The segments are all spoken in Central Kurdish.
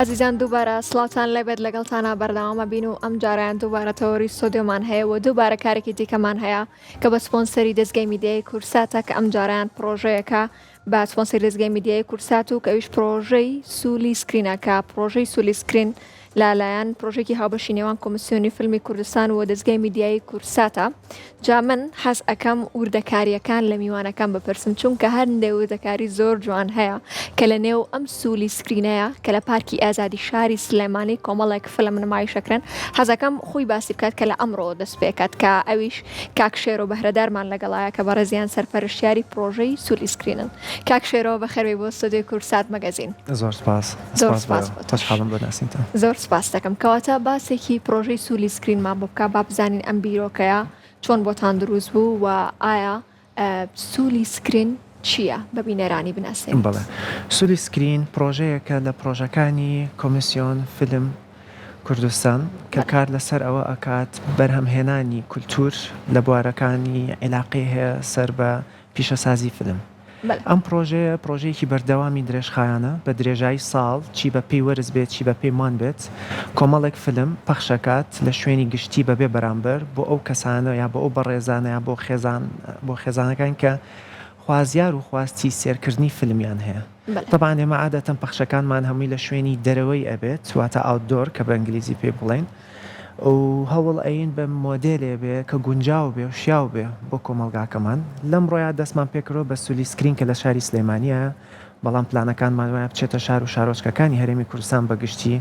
عزیزان دووبارە سڵاتان لەبێت لەگەڵتانە بەردەوامە بین و ئەم جارایان دووبارە تەوەری سۆدیۆمان هەیە و دووبارە کارێکی دیکەمان هەیە کە بە سپۆنسەری دەستگای میدیای کورساتە کە ئەم جارایان پرۆژەیەەکە بە سپۆنسەری دەستگای میدیای کورسات و کە ئەویش پرۆژەی سوولی سکرینەکە پرۆژەی سوولی سکرین لالایەن پرۆژێکی هاوبەشی نێوان کۆمسیۆنی فیلمی کوردستان و دەستگای میدیای کورساتە. جا من حەز ئەەکەم وردەکاریەکان لە میوانەکان بپرسم چونکە هەندێک وردەکاری زۆر جوان هەیە کە لە نێو ئەم سوولی سکرینەیە کە لە پارکی ئازادی شاری سلێمانی کۆمەڵێک فلم نمایشەکرن. حەزەکەم خۆی باسی بکات کە لە ئەمڕۆ دەست پێکات کە ئەویش کاکشێرۆ بەهرەدارمان لەگەڵایە کە بەڕێزیان سەرپەرشتیاری پرۆژەی سوولی سکرینن. کاکشێرۆ بەخێربێ بۆ ستودیۆی کورسات مەگەزین. زۆر سپاس. زۆر سپاس خۆشحاڵم بەناسیتان. زۆر سپاس دەکەم کەواتە باسێکی پرۆژەی سوولی سکرینمان بۆ بکە با بزانین ئەم بیرۆکەیە چۆن بۆتان دروست بوو و ئایا سوولی سکرین چییە بە بینەرانی بناسێن. بەڵێ سوولی سکرین پرۆژەیەکە لە پرۆژەکانی کۆمیسیۆن فیلم کوردستان کە کار لەسەر ئەوە ئەکات بەرهەمهێنانی کولتور لە بوارەکانی عێلاقی هەیە سەر بە پیشەسازی فیلم. ئەم پرۆژەیەکی بەردەوامی درێژخایانە بە درێژایی ساڵ چی بە پێی وەرز بێت چی بە پێی مان بێت کۆمەڵێک فیلم پەخشەکات لە شوێنی گشتی بەبێ بەرامبەر بۆ ئەو کەسانە یا بۆ ئەو بەڕێزانە یا بۆ خێزانەکان کە خوازیار و خواستی سێرکردنی فیلمیان هەیە. طبعاً ئێمە عادەتەن پەخشەکانمان هەمووی لە شوێنی دەرەوەی ئەبێت واتە ئاوتدۆر کە بە ئەنگلیزی پێ بڵێن و هەوڵ ئەین بە مۆدێلێ بێ کە گونجاو بێ و شیاو بێ بۆ کۆمەلگاکەمان. لەم ڕۆیان دەستمان پێکرۆ بە سوولی سکرین کە لە شاری سلێمانیە بەڵام پلانەکانمان وایە بچێتە شار و شارۆچکەکانی هەرێمی کوردستان بەگشتی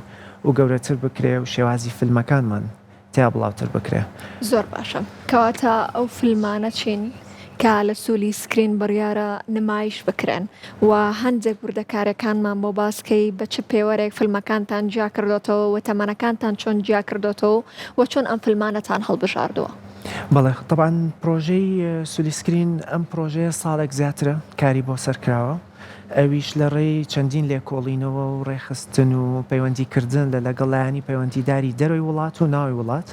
و گەورەتر بکرێ و شێوازی فیلمەکانمان تیا بڵاوتر بکرێ. زۆر باشە کەواتە ئەو فیلمانە چێنی کە لە سوولی سکرین بڕیارە نمایش بکرێن و هەندێک وردەکارەکانمان بۆ باسکەی بە چ پێوەرێک فیلمەکانتان جیا کردوتەوە و تەمەنەکانتان چۆن جیا کردوتەوە و چۆن ئەم فیلمانەتان هەڵبژاردووە. بەڵێ طبعاً پرۆژەی سوولی سکرین ئەم پرۆژەیە ساڵێک زیاترە کاری بۆ سەرکراوە ئەویش لە ڕێی چەندین لێکۆڵینەوە و ڕێخستن و پەیوەندیکردن لە لەگەڵایانی پەیوەندیداری دەروی وڵات و ناوی وڵات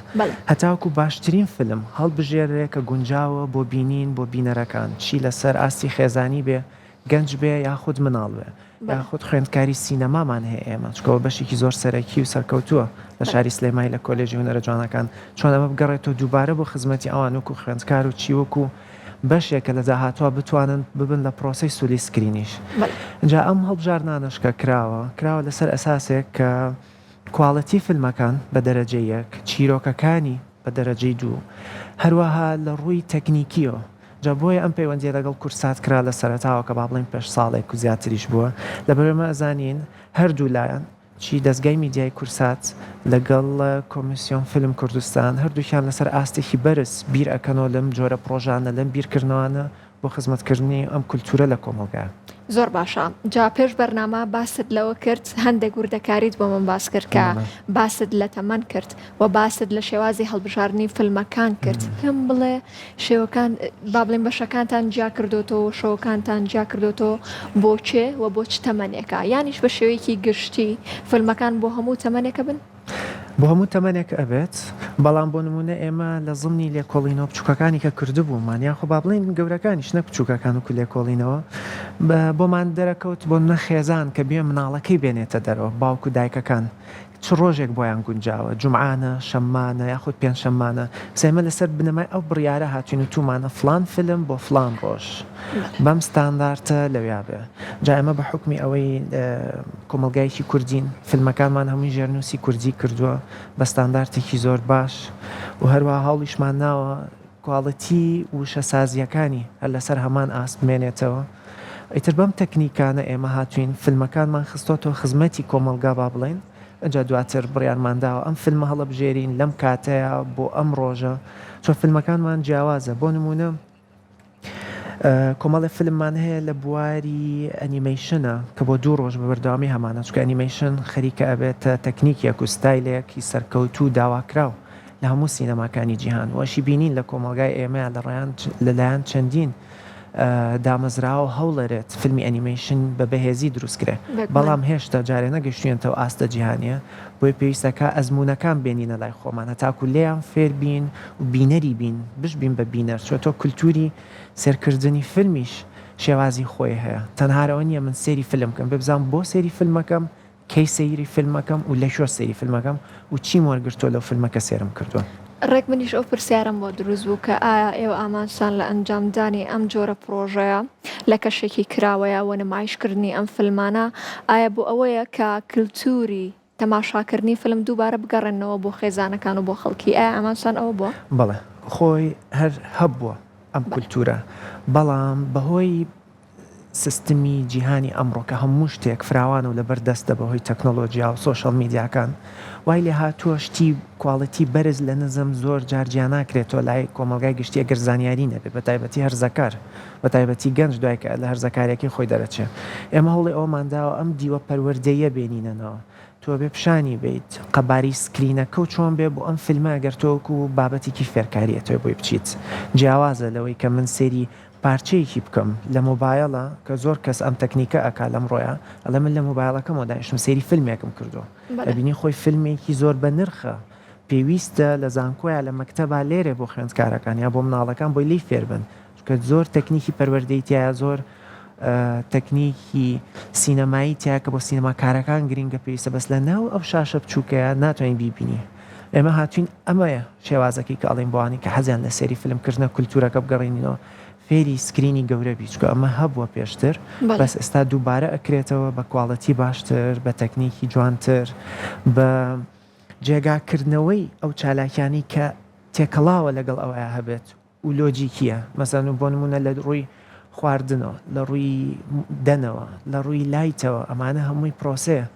هەتاوکو باشترین فیلم هەڵبژێرێ کە گونجاوە بۆ بینین بۆ بینەرەکان چی لەسەر ئاستی خێزانی بێ گەنج بێ یاخود مناڵ بێ یاخود خوێندکاری سینەمامان هەیە ئێمە چکەوە بەشێکی زۆر سەرەکی و سەرکەوتووە لە شاری سلێمانی لە کۆلێژی هونەرە جوانەکان چۆن ئەمە بگەڕێتەوە دووبارە بۆ خزمەتی ئەوان وەکو خوێندکار و چی وەکو بەشێکە لە داهاتوە بتوانن ببن لە پرۆسەی سوولی سکرینیش. اینجا ئەم هەڵبژارنانشکە کراوە لەسەر ئەساسێک کە کواڵەتی فیلمەکان بە دەرەجەی یەک چیرۆکەکانی بە دەرەجەی دوو هەروەها لە ڕووی تەکنیکیەوە جا بۆیە ئەم پەیوەندیە لەگەڵ کورسات کرا لە سەرەتاوە کە با بڵێن پێش ساڵێک و زیاتریش بووە لەبەرەوە ئەزانین هەردوو لایەن چی دەستگای میدیای کورسات لەگەڵ کۆمیسیۆن فیلم کوردستان هەردووکیان لەسەر ئاستێکی بەرز بیر ئەکەنەوە لەم جۆرە پرۆژانە لەم بیرکردنەوەوانە بۆ خزمەتکردنی ئەم کولتورە لە کۆمەلگا. زۆر باشە جا پێش بەرنامە باست لەوە کرد هەندێک وردەکاریت بۆ من باس کرد کە باست لە تەمەن کرد و باست لە شێوازی هەڵبژاردننی فیلمەکان کرد پێم بڵێ شێوەکان با بڵێن بەشەکانتان جیا کردوتەوە شەوەکانتان جیا کردوتەوە بۆچێ و بۆ چ تەمەنێکە یانیش بە شێوەیەکی گشتی فیلمەکان بۆ هەموو تەمەنێکە بن؟ بۆ هەموو تەمەنێک ئەبێت بەڵام بۆ نمونە ئێمە لە زمنی لێکۆڵینەوە بچووکەکانی کە کردبوومان یان خۆ با بڵێن گەورەکانیش نە بچووکەکان و لێکۆڵینەوە بۆمان دەرەکەوت بۆ نەخێزان کە بێ مناڵەکەی بێنێتە دەرەوە باوکو دایکەکان چ ڕۆژێک بۆیان گونجاوە جومعانە شەمانە یاخود پێنج شەمانە سێمە لەسەر بنەمای ئەو بڕیارە هاتوین و تومانە فلان فیلم بۆ فلان ڕۆژ بەم ستانداردە لەویا بێ جا ئێمە بە حکمی ئەوەی کۆمەلگایەکی کوردین فیلمەکانمان هەمووی ژێرنووسی کوردی کردووە بە ستانداردێکی زۆر باش و هەروە هەوڵیشمان ناوە کواڵەتی وشە سازیەکانی هەر لەسەر هەمان ئاست بمێنێتەوە. ئیتر بەم تەکنیکانە ئێمە هاتوین فیلمەکانمان خستۆتەوە خزمەتی کۆمەلگا با بڵێن ئەجا دواتر بڕیارمانداوە ئەم فیلمە هەڵەبژێرین لەم کاتەیە بۆ ئەم ڕۆژە چۆن فیلمەکانمان جیاوازە بۆ نمونە کۆمەڵی فیلممان هەیە لە بواری ئەنیمەیشنە کە بۆ دوو ڕۆژ بە بەردەوامی هەمانە چکە ئەنیمەیشن خەریکە ئەبێتە تەکنیکێک و ستایلێکی سەرکەوتوو داواکراو لە هەموو سینەماکانی جیهان وەشی بینین لە کۆمەلگای ئێمە لەلایەن چەندین دامەزراوە هەوڵەرێت فیلمی ئەنیمەیشن بە بەهێزی دروستکرێ بەڵام هێشتا جارێ نەگەشتوێنەوە ئاستە جیهانیە بۆی پێویستەکە ئەزمونونەکان بێنینە لای خۆمان هەتاکو لێیان فێر بین و بینەری بین بشبین بە بینەر چۆ کولتوری سێرکردنی فیلمیش شێوازی خۆی هەیە تەنهارەوە نییە من سێری فیلم بکەم ببزانم بۆ سێری فیلمەکەم کەی سەیری فیلمەکەم و لە شۆ سەیری فیلمەکەم و چیم وەرگرتۆ لەو فیلمەکە سێرم کردووە. ڕێک منیش ئەو پرسیارم بۆ دروست بوو کە ئایا ئێوە ئامانجتان لە ئەنجامدانی ئەم جۆرە پرۆژەیە لە کەشێکی کراوەیە و نمایشکردنی ئەم فیلمانە ئایا بۆ ئەوەیە کە کللتوری تەماشاکردنی فیلم دووبارە بگەڕێنەوە بۆ خێزانەکان و بۆ خەڵکی ئایا ئامانجتان ئەوە بووە؟ بەڵێ خۆی هەر هەبووە ئەم کولتورە، بەڵام بەهۆی سیستمی جیهانی ئەمڕۆ کە هەموو شتێک فراوان و لەبەردەستە بەهۆی تەکنۆلۆژیا و سۆشەڵ میدیاکان وای لێ هاتووە شتی کوواڵیتی بەرز لە نزم زۆر جارجیان ناکرێتەوە لای کۆمەلگای گشتی ئەگەر زانیاری نەبێت بە تایبەتی هەرزەکار بە تایبەتی گەنج دوای کە لە هەرزەکارێکی خۆی دەرەچێت. ئێمە هەوڵی ئەومانداوە ئەم دیوە پەروەردەیە بێنینەوە تۆ بێ پیشانی بیت قەباری سکرینەکە و چۆن بێ بۆ ئەم فیلمە ئەگەر تۆکو و بابەتێکی فێرکاریەتەوە بۆی بچیت جیاوازە لەوەی کە من سێری پارچەیەکی بکەم لە مۆبایلە کە زۆر کەس ئەم تەکنیکە ئەکا لەم ڕۆیە ئەڵە من لە مۆبایلەکەمەوە دانیشتم سێری فیلمێکم کردو ئەبینی خۆی فیلمێکی زۆر بە نرخە پێویستە لە زانکۆیە لە مەکتەبا لێرێ بۆ خوێندکارەکان یا بۆ مناڵەکان بۆی لی فێر بن کە زۆر تەکنیکی پەروەردەیتیایە زۆر تەکنیکی سینەمایی تیا کە بۆ سینەماکارەکان گرینگە پێویستە بەس لە ناو ئەو شاشە بچووکەیە ناتوانین بیبینی. ئێمە هاتوین ئەمەیە شێوازەکەی کە ئەڵێن بۆوانی کە حەزیان لە سێری فیلمکردنە کولتورەکە بگەڕێنینەوە فێری سکرینی گەورە بیچکە ئەمە هەبووە پێشتر بەس ئێستا دووبارە ئەکرێتەوە بە کوواڵەتی باشتر بە تەکنیکی جوانتر بە جێگاکردنەوەی ئەو چالاکیانی کە تێکەڵاوە لەگەڵ ئەوەیە هەبێت و لۆجیکیە مەسەن بۆ نمونە لە ڕووی خواردنەوە لە ڕووی دەنەوە لە ڕووی لایتەوە ئەمانە هەمووی پرۆسەیە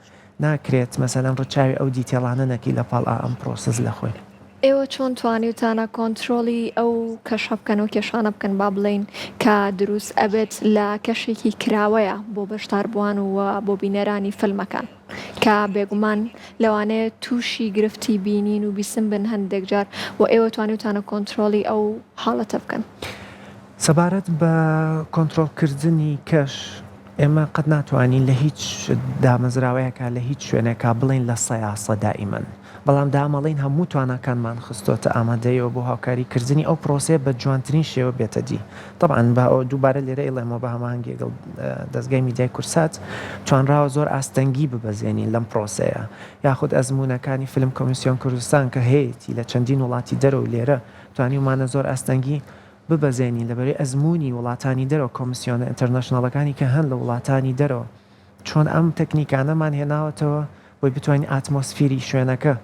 ناکرێت مەسەلەن ڕووچاوی ئەو دیتێڵانە نەکی لە پاڵ ئەم پرۆسەس لە خۆی. ئێوە چۆن توانیوتانە کۆنتترۆلی ئەو کەشە بکەن و کێشانە بکەن با بڵین کە دروست ئەبێت لە کەشێکی کراوەیە بۆ بەشداربووان و بۆ بینەرانی فیلمەکان کە بێگومان لەوانەیە تووشی گرفتی بینین و بیسم بن هەندێک جار و ئێوە توانیوتانە کۆنتترۆلی ئەو حاڵەتە بکەن. سەبارەت بە کۆنتترۆلکردنی کەش ئێمە قەت ناتوانین لە هیچ دامەزراوەیەکە لە هیچ شوێنێکا بڵین لە سەیاسە دائیمەن بەڵام دامەڵین هەموو توانەکانمان خستۆتە ئامادەیەوە بۆ هاوکاریکردنی ئەو پرۆسێ بە جوانترین شێوە بێتە دی. طبعاً بە دووبارە لێرە ئێڵێمەوە بە هەماهنگی دەستگای میدیای کورسات توانراوە زۆر ئاستەنگی ببەزێنین لەم پرۆسەیە یاخود ئەزمونونەکانی فیلم کۆمیسیۆن کوردستان کە هەیەی لە چەندین وڵاتی دەرەوە لێرە توانیومانە زۆر ئاستەنگی ببەزێنین لەبەرەی ئەزمموی وڵاتانی دەرەوە کۆمیسیۆنە ئینتەرنەشناڵەکانی کە هەن لە وڵاتانی دەرەوە چۆن ئەم تەکنیکانەمان هێناوەتەوە بۆی بتوانین ئاتمۆسفیری شوێنەکە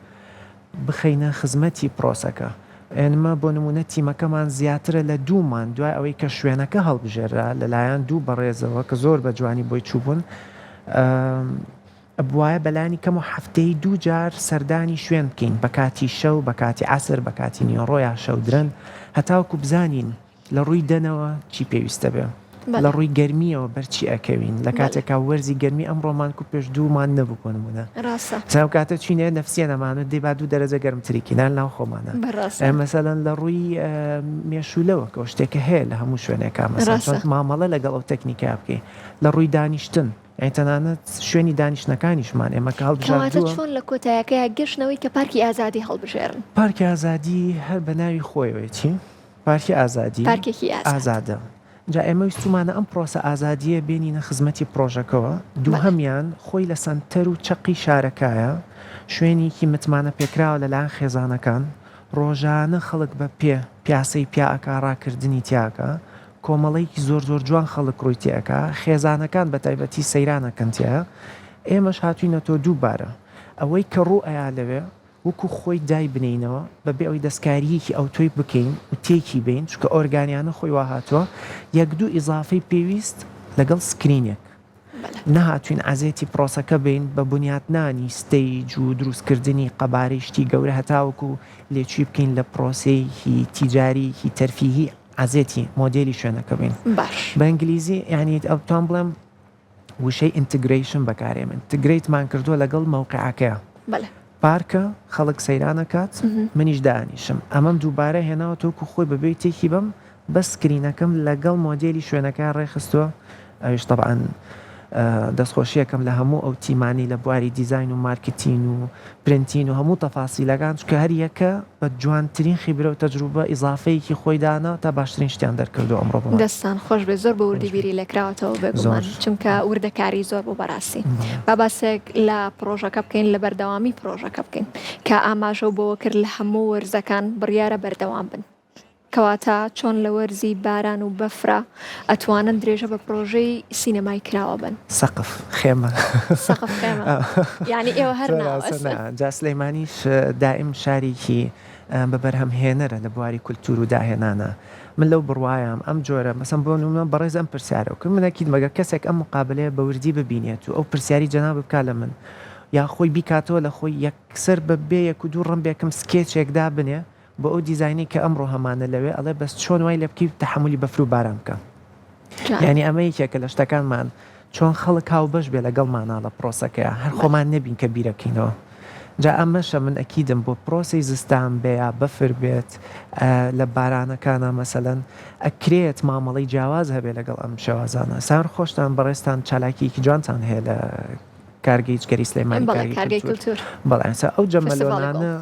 بخەینە خزمەتی پرۆسەکە. ئێمە بۆ نمونە تیمەکەمان زیاترە لە دوومان دوای ئەوەی کە شوێنەکە هەڵبژێرا لەلایەن دوو بەڕێزەوە کە زۆر بە جوانی بۆی چوبوون بواە بەلانی کەم و هەفتەی دوو جار سەردانی شوێن بکەین بە کاتی شەو بە کاتی عەسر بە کاتی نیۆڕۆیا شەو درەن هەتاوکو بزانین لە ڕووی دەنەوە چی پێویستە بێ لە ڕووی گەرمیەوە بەرچی ئەکەوین لە کاتێکا وەرزی گەرمی ئەمڕۆمان و پێش دوومان نەبوو بۆ نمونە ساو کاتە چینێ نەفسیە نەمانێت دەی با دوو دەرەجە گەرمتریکینان ناو خۆمانە مەسەلەن لە ڕووی مێشولەوە کە شتێکە هەیە لە هەموو شوێنێکا مەسەڵەن مامەڵە لەگەڵ ئەو تەکنیکا بکەین لە ڕووی دانیشتن تەنانەت شوێنی دانیشتەکانیشمان ئێمە هەڵبژێردووە چۆن لە کۆتایەکەیە گەشتنەوەی کە پارکی ئازادی هەڵبژێرن پارکی ئازادی هەر بە ناوی خۆیەوەیەتی پارکی ئازادی پارکێکی ئازادە جا ئێمە ویستمانە ئەم پرۆسە ئازادیە بێنینە خزمەتی پرۆژەکەەوە دوو هەمیان خۆی لە سنتەر و چەقی شارەکایە شوێنێکی متمانە پێکراوە لەلایەن خێزانەکان ڕۆژانە خەڵک بە پیاسەی پیاکە ڕاکردنی تیاکە کۆمەڵەیەکی زۆر زۆر جوان خەڵک ڕووی تێەکە خێزانەکان بە تایبەتی سەیرانەکەنتیە ئێمەش هاتوینەتۆ دووبارە ئەوەی کە ڕوو ئەیا لەوێ وەکو خۆی دای بنینەوە بەبێ ئەوی دەستکاریەکی ئەو تۆی بکەین و تێکی بین چکە ئۆرگانیانە خۆی وا هاتووە یەک دوو ئیزافەی پێویست لەگەڵ سکرینێک نەهاتوین ئازێتی پرۆسەکە بین بە بنیاتنانی ستەیج و دروستکردنی قەبارەیشتی گەورە هەتاوەکو لێچوی بکەین لە پرۆسەیەکی تیجاریکی تەرفیهی ئازێتی مۆدێلی شوێنەکە بین بە ئینگلیزی یعنی ئەوتان بڵێم وشەی ئینتگریشن بەکارێمن ئینتگریتمان کردووە لەگەڵ مەوقعەکەیە پارکە خەڵک سەیرانەکات منیش دانیشم ئەمەم دووبارە هێناوە تۆکو خۆی بەبێ تێکی بم بە سکرینەکەم لەگەڵ مۆدێلی شوێنەکە ڕێخستووە ئەویش طبعاً دەستخۆشیەکەم لە هەموو ئەو تیمانی لە بواری دیزاین و مارکتین و پرنتین و هەموو تەفاسیلەکان چکە هەر یەکە بە جوانترین خیبرە و تەجروبە ئیزافەیەکی خۆی دانا تا باشترین شتیان دەرکردو ئەمڕۆ بۆمان. دەستان خۆش بێ زۆر بە وردیبیری لێکراوەتەوە بێگومان چونکە وردەکاری زۆر بۆ بەڕاستی. با باسێک لە پرۆژەکە بکەین لە بەردەوامی پرۆژەکە بکەین کە ئاماژە و بۆوە کرد لە هەموو وەرزەکان بڕیارە بەردەوام بن. کەواتە چۆن لە وەرزی باران و بەفرە ئەتوانن درێژە بە پرۆژەی سینەمای کراوە بن. سەقف خێمە سەقف خێمە یعنی ئێوە هەر ناوە. جا سلەیمانیش دائیم شارێکی بە بەرهەمهێنەرە لە بواری کولتور و داهێنانە. من لەو بڕوایم ئەم جۆرە مەسەن بۆ نمونە بەڕێز ئەم پرسیارەوە کرد منەکیت مەگە کەسێک ئەم مقابلەیە بە وردی ببینێت و ئەو پرسیاری جەناب بکا لە من یا خۆی بیکاتەوە لە خۆی یەکسەر بەبێ یەک و دوو ڕەمبێکم سکێچێکدا بنێ بۆ ئەو دیزاینی کە ئەمڕۆ هەمانە لەوێ ئەڵێ بەس چۆن وای لێ بکەیت تەحملی بەفر و باران بکە. یعنی ئەمە یەکێکە لە شتەکانمان چۆن خەڵک هاو بەش بێ لەگەڵمانە لە پرۆسەکەیە هەر خۆمان نەبین کە بیرەکەینەوە. جا ئەمەشە من ئەکیدم بۆ پرۆسی زستان بێ یا بەفر بێت لە بارانەکانە مەسەلەن ئەکرێت مامەڵی جیاواز هەبێ لەگەڵ ئەم شێوازانە. سار خۆشتان بەڕێستان چالاکیەکی جوانتان هەیە لە کارگەی جگەری سلەیمانی کارگەی کولتور. بەڵێ ئەو جەمەلۆنانە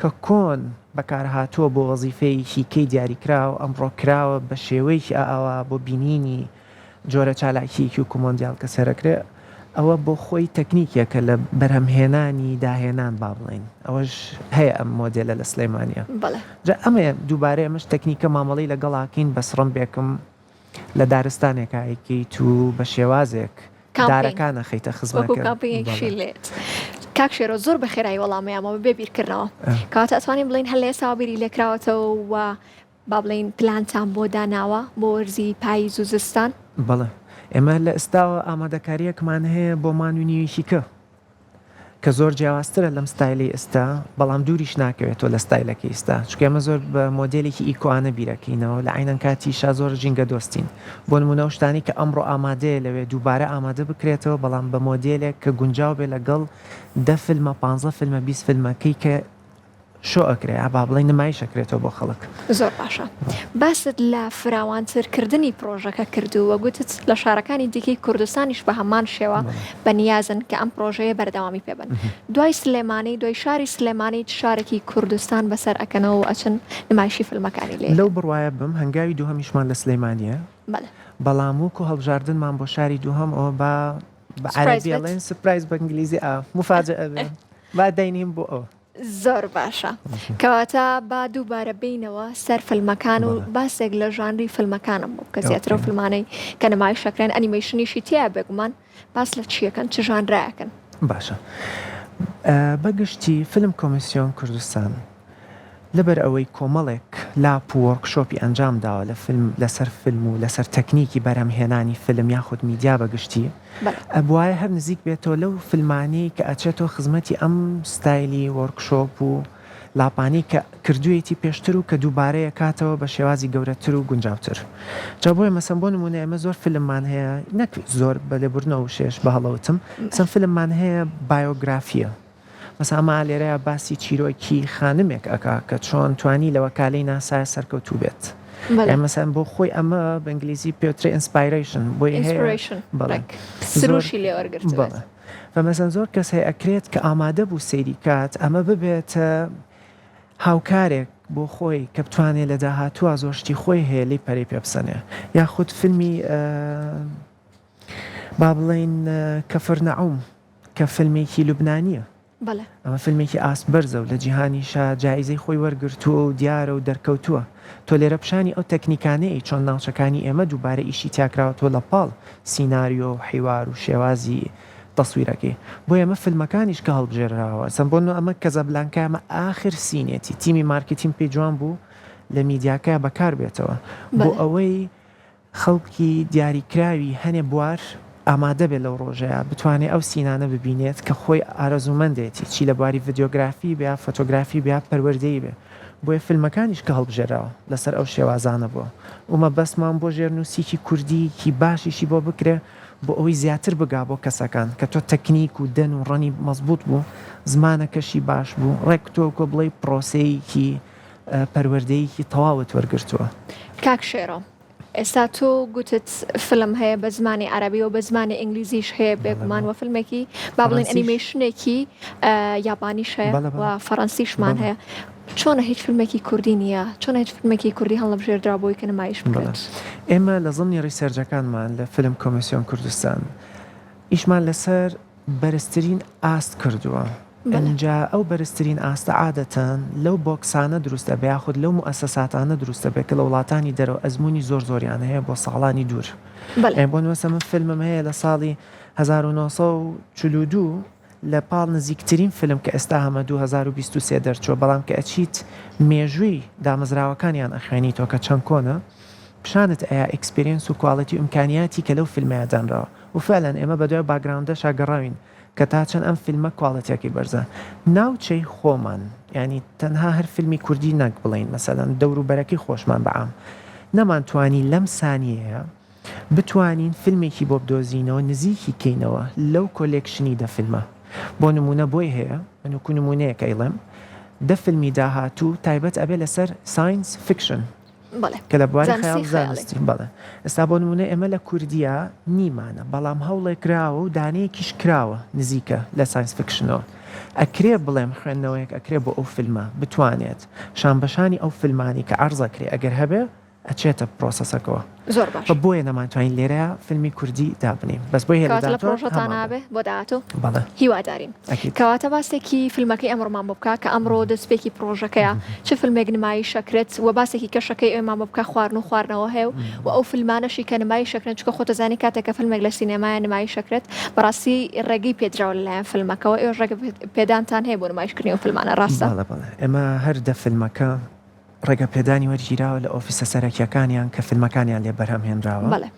کە کۆن بەکارهاتووە بۆ وەزیفەیەکی کەی دیاریکراوە ئەمڕۆ کراوە بە شێوەیەکی ئاوا بۆ بینینی جۆرە چالاکیەکی و کومۆندیال کە سەرەکرێ ئەوە بۆ خۆی تەکنیکێکە لە بەرهەمهێنانی داهێنان با بڵێن ئەوەش هەیە ئەم مۆدێلە لە سلەیمانیە. جا ئەمێ دووبارەیە ئەمەش تەکنیکە مامەڵی لەگەڵاکەین بەسڕم بێکم لە دارستانێکایەکەیت و بە شێوازێک دارەکانە خەیتە خزمەکەشی لێت. کاک شێرۆ زۆر بە خێرایی وەڵامەیەمەوە بێ بیرکردنەوە کەواتە ئەتوانین بڵین هەر لە ئێستا بیری لێکراوەتەوە و با بڵین پلانتان بۆ داناوە بۆ وەرزی پاییز و زستان. بەڵێ ئێمە لە ئێستاوە ئامادەکاریەکمان هەیە بۆ مانوونیەکە کە زۆر جیاوازترە لەم ستایلی ئێستا بەڵام دووریش ناکەوێتەوە لە ستایلەکە ئێستا چکە ئێمە زۆر بە مۆدێلێکی ئیکۆانە بیرەکەینەوە لە عینەن کاتیشا زۆر جینگە دۆستین بۆ نمونە شتانی کە ئەمڕۆ ئامادەیە لەوێ دووبارە ئامادە بکرێتەوە بەڵام بە مۆدێلێک کە گونجاو بێ لەگەڵ 10 فیلمە 15 فیلمە 20 فیلمەکەی کە شۆ ئەکرێ با بڵێ نمایشەکرێتەوە بۆ خەڵک. زۆر باشە باست لە فراوانترکردنی پرۆژەکە کردو وە گوتت لە شارەکانی دیکەی کوردستانیش بە هەمان شێوە بە نیازن کە ئەم پرۆژەیە بەردەوامی پێبن. دوای سلێمانی دوای شاری سلێمانی شارێکی کوردستان بەسەر ئەکەنەوە و ئەچن نمایشی فیلمەکانی لێ. لەو بڕواایە بم هەنگاوی دووهەمیشمان لە سلەیمانیە بەڵام و هەڵبژاردنمان بۆ شاری دووهەم ئەوە بە عەرەبیڵێن سپرایز بە ئینگلیزی مفاجئە بێ با داینیم بۆ ئەوە. زۆر باشە کەواتە با دووبارە بینەوە سەر فیلمەکان و باسێک لە ژانری فیلمەکانم بوو کە زیاترە فیلمانەی کە نمایشەکرێن ئەنیمەیشنیشی تیا بێگومان باس لە چیەکەن چ ژانرایەکەن. باشە بەگشتی فیلم کۆمیسیۆن کوردستان لەبەر ئەوەی کۆمەڵێک لاپ و وەرکشۆپی ئەنجام داوە لە فیلم لەسەر فیلم و لەسەر تەکنیکی بەرهەمهێنانی فیلم یاخود میدیا بەگشتی ئەبوایە هەر نزیک بێتەوە لەو فیلمانی کە ئەچێتەوە خزمەتی ئەم ستایلی وەرکشۆپ و لاپانی کە کردوویەتی پێشتر و کە دووبارەیە کاتەوە بە شێوازی گەورەتر و گونجاوتر. جا بۆیە مەسەن بۆ نمونە ئێمە زۆر فیلممان هەیە نەک زۆر بە لێبوورنەوە شێش بە هەڵەوتم چەند فیلممان هەیە بایۆگرافیە مەسا ئەمە لێرەیە باسی چیرۆکی خانمێک ئەکا کە چۆن توانی لە وەکالەی ناسایە سەرکەوتوو بێت. مەسەن بۆ خۆی ئەمە بە ئینگلیزی پێوترێ ئینسپایرێشن بۆی سروشی لێ وەرگرت. مەسەن زۆر کەس هەیە ئەکرێت کە ئامادە بوو سەیری کات ئەمە ببێتە هاوکارێک بۆ خۆی کە بتوانێت لە داهاتووە زۆشتی خۆی هەیە لی پەرەی پێبسەنێ یاخود فیلمی با بڵێن کەفرنەعوم کە فیلمێکی لوبنانیە ئەمە فیلمێکی ئاست بەرزە و لە جیهانیشا جایزەی خۆی وەرگرتووە و دیارە و دەرکەوتووە تۆ لێرە پیشانی ئەو تەکنیکانەیە چۆن ناوچەکانی ئێمە دووبارە ئیشی تیاکراوەوە لە پاڵ سیناریۆ و حیوار و شێوازی تەسویرەکەی بۆ ئێمە فیلمەکانیش کە هەڵبژێراوە سمبۆن ئەمە کەزەبلانکە ئەمە ئاخر سینێتی تیمی مارکتین پێی جوان بوو لە میدیاکە بەکار بێتەوە بۆ ئەوەی خەڵکی دیاریکراوی هەنێ بوار ئامادە بێت لەو ڕۆژەیە بتوانێت ئەو سینانە ببینێت کە خۆی ئارەزومەندێتی چی لە بواری ڤیدیۆگرافی بیا فۆتۆگرافی بیا پەروەردەی بێ بۆیە فیلمەکانیش کە هەڵبژێراوە لەسەر ئەو شێوازانە بووە ومە بەسمان بۆ ژێرنووسیکی کوردیکی باشیشی بۆ بکرێ بۆ ئەوەی زیاتر بگا بۆ کەسەکان کە تۆ تەکنیک و دەن و ڕەنی مەزبوط بوو زمانەکەشی باش بوو ڕێک تۆ کۆ بڵێ پرۆسەیەکی پەروەردەیەکی تەواوت وەرگرتووە. کاک شێرۆ ئێستا تۆ گوتت فلم هەیە بە زمانی عەرەبی و بە زمانی ئینگلیزیش هەیە بێگومان و فیلمێکی با بڵێن فەڕەنسیش. ئەنیمێشنێکی یابانیش هەیە بەڵێ، بەڵێ. و فەڕەنسیشمان بەڵێ. هەیە. چۆنە هیچ فیلمێکی کوردی نییە؟ چۆنە هیچ فیلمێکی کوردی هەڵبژێردرا بۆی کە نمایش بکرێت؟ ئێمە لە زمانی ڕیسەرجەکانمان لە فیلم کۆمیسیۆن کوردستان ئیشمان لەسەر بەرزترین ئاست کردووە. بەڵێ. اینجا ئەو بەرزترین ئاستە عادەتەن لەو بۆکسانە دروستە بە یاخود لەو مؤسساتانە دروستە بێت کە لە وڵاتانی دەرەوە ئەزمموی زۆریان هەیە بۆ ساڵانی دوور. بەڵێ. بۆ نوەسە من فیلمم هەیە لە ساڵی 1942 لە پاڵ نزیکترین فیلم کە ئێستا هەمە 2023 دەرچوە بەڵام کە ئەچیت مێژووی دامەزراوەکانیان ئەخوێنی تۆ کە چەند کۆنە پیشانت ئەیە ئەکسپریەنس و کواڵەتی ئیمکانیاتی کە لەو فیلمەیە دەنراوە و فعلەن ئێمە بەدوای باگراوندە شاگەڕاوین کە تا چەند ئەم فیلمە کواڵەتێکی بەرزە ناوچەی خۆمان ینی تەنها هەر فیلمی کوردی نەک بڵین مەسەلەن دەوروبەرەکەی خۆشمان بەعام نەمانتوانی لەم سانیەیە بتوانین فیلمێکی بۆ بدۆزینەوە نزیکی کەینەوە لەو کۆلێکشنی دە فیلمە بۆ نمونە بۆی هەیە منوکو نمونەیەکە ئەیڵێم دە فیلمی داهاتوو تایبەت ئەبێ لەسەر ساینس فیکشن بەڵێ. کە لە بواری زانستی خەیاڵ زانستی بەڵێ ئێستا بۆ نمونە ئێمە لە کوردیا نیمانە بەڵام هەوڵێک کراوە و دانەیەکیش کراوە نزیکە لە ساینس فیکشنەوە ئەکرێ بڵێم خوێندنەوەیەک ئەکرێ بۆ ئەو فیلمە بتوانێت شانبەشانی ئەو فیلمانی کە عەرزەکرێ ئەگەر هەبێ ئەچێتە پرۆسەسەکەەوە زۆر باش. بۆیە نەمانتوانین لێرە فیلمی کوردی دابنیم بەس بۆی کەواتە لە پرۆژەتان نابێ بۆ داهاتوو بەڵێ هیوادارین. ئەکید. کەواتە باسێکی فیلمەکەی ئەمڕۆمان بۆ بکە کە ئەمڕۆ دەستپێکی پرۆژەکەیە چه فیلمێک نمایی شەکرێت و باسێکی کەشەکەی ئێمان بۆ بکە خواردن و خواردنەوە هەیە و ئەو فیلمانەشی کە نمایی شەکرێت چکە خۆتەزانی کاتێک کە فیلمێک لە سینێمایە نمایی شەکرێت بەڕاستی ڕێگەی پێدراوە لەلایەن فیلمەکەەوە ئێوە ڕێگە پێدانتان هەیە بۆ نمایشکردنی و فیلمانە ڕاستە؟ بەڵێ ئێمە هەر دە فیلمەکە ڕێگە پێدانی وەرگیراوە لە ئۆفیسە سەرەکیەکانیان کە فیلمەکانیان لێ بەرهەم هێنراوە بەڵێ.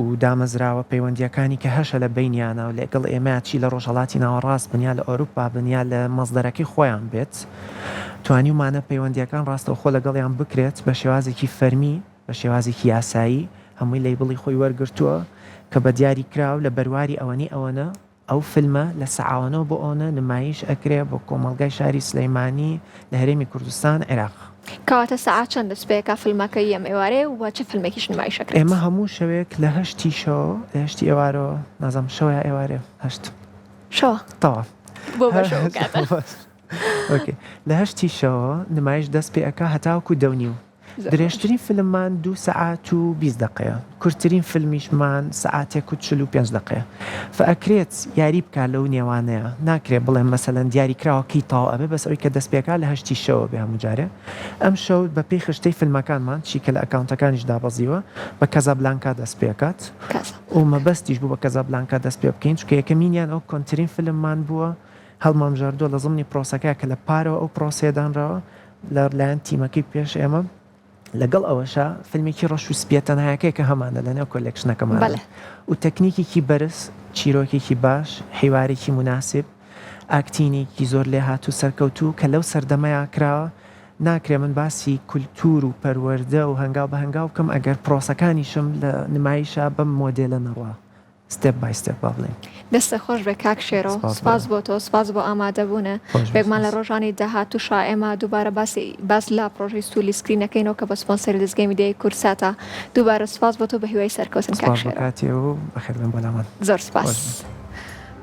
و دامەزراوە پەیوەندیەکانی کە هەشە لە بینیانە و لەگەڵ ئێمە چی لە ڕۆژهڵاتی ناوەڕاست بنیا لە ئەوروپا بنیا لە مەزدەرەکەی خۆیان بێت توانیمانە پەیوەندیەکان ڕاستەوە خۆ لەگەڵیان بکرێت بە شێوازێکی فەرمی بە شێوازێکی یاسایی هەمووی لەیبڵی خۆی وەرگرتووە کە بە دیاری کراو لە بەرواری ئەوەنی ئەوەنە ئەو فیلمە لە سەعاوانەوە بۆ ئەوە نمایش ئەکرێ بۆ کۆمەڵگای شاری سلەیمانی لە هەرێمی کوردستان عێراق. کەواتە سەعات چەند دەستپێکە فیلمەکەی ئەم ئێوارێ و چه فیلمێکیش نمایی شەکرێت؟ ئێمە هەموو شەوێک لە هەشتی شەوە لە هەشتی ئێوارەوە نازەم شەوە ئێوارێ هەشت شەوە تەواو بۆ بەشەوە کاتە. ئۆکێ لە هەشتی شەوە نمایش دەست پێ ئەکا هەتاوکو دەونی و درێژترین فیلممان 2 سەعات و 20 دقەیە کورتترین فیلمیشمان سەعاتێک و 45 دقەیە فەکرێت یاری بکە لەو نێوانەیە ناکرێت بڵێم مەسەلەن دیاری کراوەکەی تاو ئەبێ بەس ئەوی کە دەست پێکا لە هەشتی شەوە بێ هەموو جارێ ئەم شەو بە پێی خشتەی فیلمەکانمان چیکە لە ئەکاونتەکانیش دابەزیوە بە کەزابلانکا دەست پێکات و مەبەستیش بوو بە کەزابلانکا دەست پێ بکەین چکە یەکەمینیان ئەو کۆنتترین فیلممان بووە هەڵمامژاردووە لە زمانی پرۆسەکە کە لە پارەوە ئەو پرۆسێدانراوە لە لایەن تیمەکەی پێش ئێمە لەگەڵ ئەوەشە فیلمێکی ڕەش و سپێتەنهایەکەی کە هەمانە لە نێو کۆلێکشنەکەمان و تەکنیکێکی بەرز چیرۆکێکی باش حیوارێکی مناسب ئاکتینێکی زۆر لێ هاتوو سەرکەوتوو کە لەو سەردەمەیە کراوە ناکرێ من باسی کولتور و پەروەردە و هەنگاو بە هەنگاو بکەم ئەگەر پرۆسەکانیشم لە نمایشە بەم مۆدێلە نەڕوا ستێپ بای ستێپ بڵێن. دەستە خۆش بێ کاک شێرۆ سپاس بۆ تۆ سپاس بۆ ئامادەبوونە بێگمان لە ڕۆژانی داهاتووشا ئێمە دووبارە باس لە پرۆژەی سولی سکرینەکەینەوە کە بە سپۆنسەری دەستگای میدیای کورساتە دووبارە سپاس بۆ تۆ بە هیوای سەرکەوتن کاک شێرۆ و بەخێر بێن بۆ لامان زۆر سپاس.